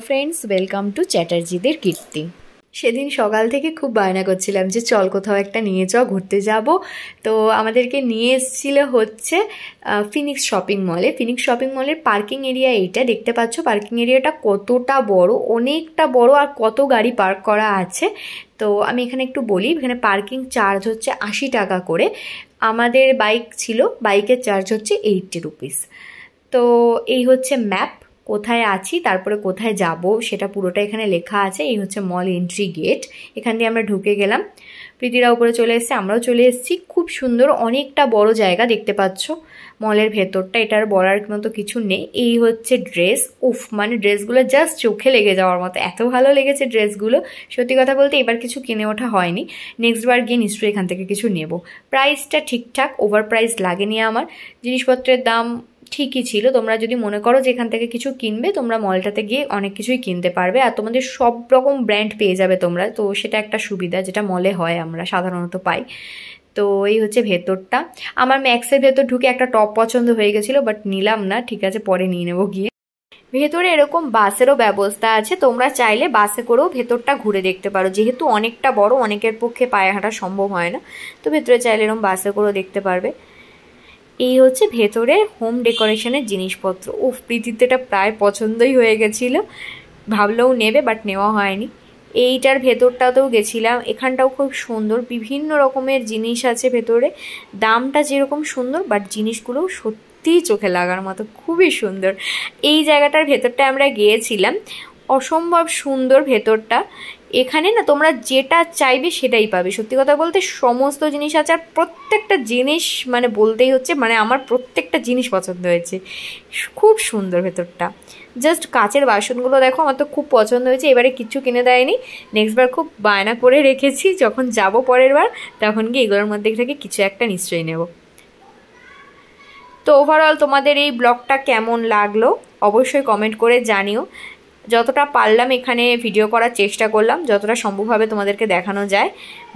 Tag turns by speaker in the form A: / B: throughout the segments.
A: Friends, welcome to চ্যাটার্জিদের কীর্তি। সেদিন সকাল থেকে খুব বায়না করছিলাম যে চল কোথাও একটা নিয়ে চ, ঘুরতে যাব। তো আমাদেরকে নিয়ে এসেছিল হচ্ছে ফিনিক্স শপিং মলে। ফিনিক্স শপিং মলের পার্কিং এরিয়া এইটা দেখতে পাচ্ছ। পার্কিং এরিয়াটা কতটা বড়, অনেকটা বড়, আর কত গাড়ি পার্ক করা আছে। তো আমি এখানে একটু বলি, এখানে পার্কিং চার্জ হচ্ছে 80 টাকা করে। আমাদের বাইক ছিল, বাইকের চার্জ হচ্ছে 80 রুপিস। তো এই হচ্ছে ম্যাপ, কোথায় আছি তারপরে কোথায় যাব সেটা পুরোটা এখানে লেখা আছে। এই হচ্ছে মল এন্ট্রি গেট, এখান দিয়ে আমরা ঢুকে গেলাম। প্রীতিরা উপরে চলে এসেছে, আমরাও চলে এসেছি। খুব সুন্দর, অনেকটা বড় জায়গা দেখতে পাচ্ছ মলের ভেতরটা, এটার বলার মতো কিছু নেই। এই হচ্ছে ড্রেস, উফ মানে ড্রেসগুলো জাস্ট চোখে লেগে যাওয়ার মতো, এত ভালো লেগেছে ড্রেসগুলো। সত্যি কথা বলতে এবার কিছু কিনে ওঠা হয়নি, নেক্সট বার গিয়ে নিশ্চয়ই এখান থেকে কিছু নেব। প্রাইসটা ঠিকঠাক, ওভার প্রাইস লাগেনি আমার। জিনিসপত্রের দাম ঠিকই ছিল। তোমরা যদি মনে করো যে এখান থেকে কিছু কিনবে, তোমরা মলটাতে গিয়ে অনেক কিছুই কিনতে পারবে, আর তোমাদের সব রকম ব্র্যান্ড পেয়ে যাবে তোমরা। তো সেটা একটা সুবিধা, যেটা মলে হয় আমরা সাধারণত পাই। তো এই হচ্ছে ভেতরটা। আমার ম্যাক্সের ভেতর ঢুকে একটা টপ পছন্দ হয়ে গেছিলো, বাট নিলাম না, ঠিক আছে পরে নিয়ে নেবো গিয়ে। ভেতরে এরকম বাসেরও ব্যবস্থা আছে, তোমরা চাইলে বাসে করেও ভেতরটা ঘুরে দেখতে পারো। যেহেতু অনেকটা বড়, অনেকের পক্ষে পায়ে হাঁটা সম্ভব হয় না, তো ভেতরে চাইলে এরকম বাসে করেও দেখতে পারবে। এই হচ্ছে ভেতরে হোম ডেকোরেশনের জিনিসপত্র। উফ, প্রীতিতে এটা প্রায় পছন্দই হয়ে গেছিলো, ভাবলেও নেবে বাট নেওয়া হয়নি। এইটার ভেতরটাতেও গেছিলাম, এখানটাও খুব সুন্দর, বিভিন্ন রকমের জিনিস আছে ভেতরে। দামটা যেরকম সুন্দর, বাট জিনিসগুলোও সত্যিই চোখে লাগার মতো, খুবই সুন্দর। এই জায়গাটার ভেতরটা আমরা গিয়েছিলাম, অসম্ভব সুন্দর ভেতরটা। এখানে না তোমরা যেটা চাইবে সেটাই পাবে। সত্যি কথা বলতে সমস্ত জিনিস আছে, আর প্রত্যেকটা জিনিস মানে বলতেই হচ্ছে, মানে আমার প্রত্যেকটা জিনিস পছন্দ হয়েছে, খুব সুন্দর ভেতরটা। জাস্ট কাচের বাসনগুলো দেখো, আমার তো খুব পছন্দ হয়েছে। এবারে কিচ্ছু কিনে দেয়নি, নেক্সট বার খুব বায়না করে রেখেছি, যখন যাব পরের বার তখন গিয়ে এগুলোর মধ্যে থেকে কিছু একটা নিশ্চয়ই নেব। তো ওভারঅল তোমাদের এই ব্লগটা কেমন লাগলো অবশ্যই কমেন্ট করে জানিও। যতটা পারলাম এখানে ভিডিও করার চেষ্টা করলাম, যতটা সম্ভবভাবে তোমাদেরকে দেখানো যায়।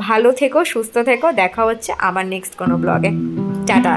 A: ভালো থেকো, সুস্থ থেকো, দেখা হচ্ছে আবার নেক্সট কোনো ব্লগে। টাটা।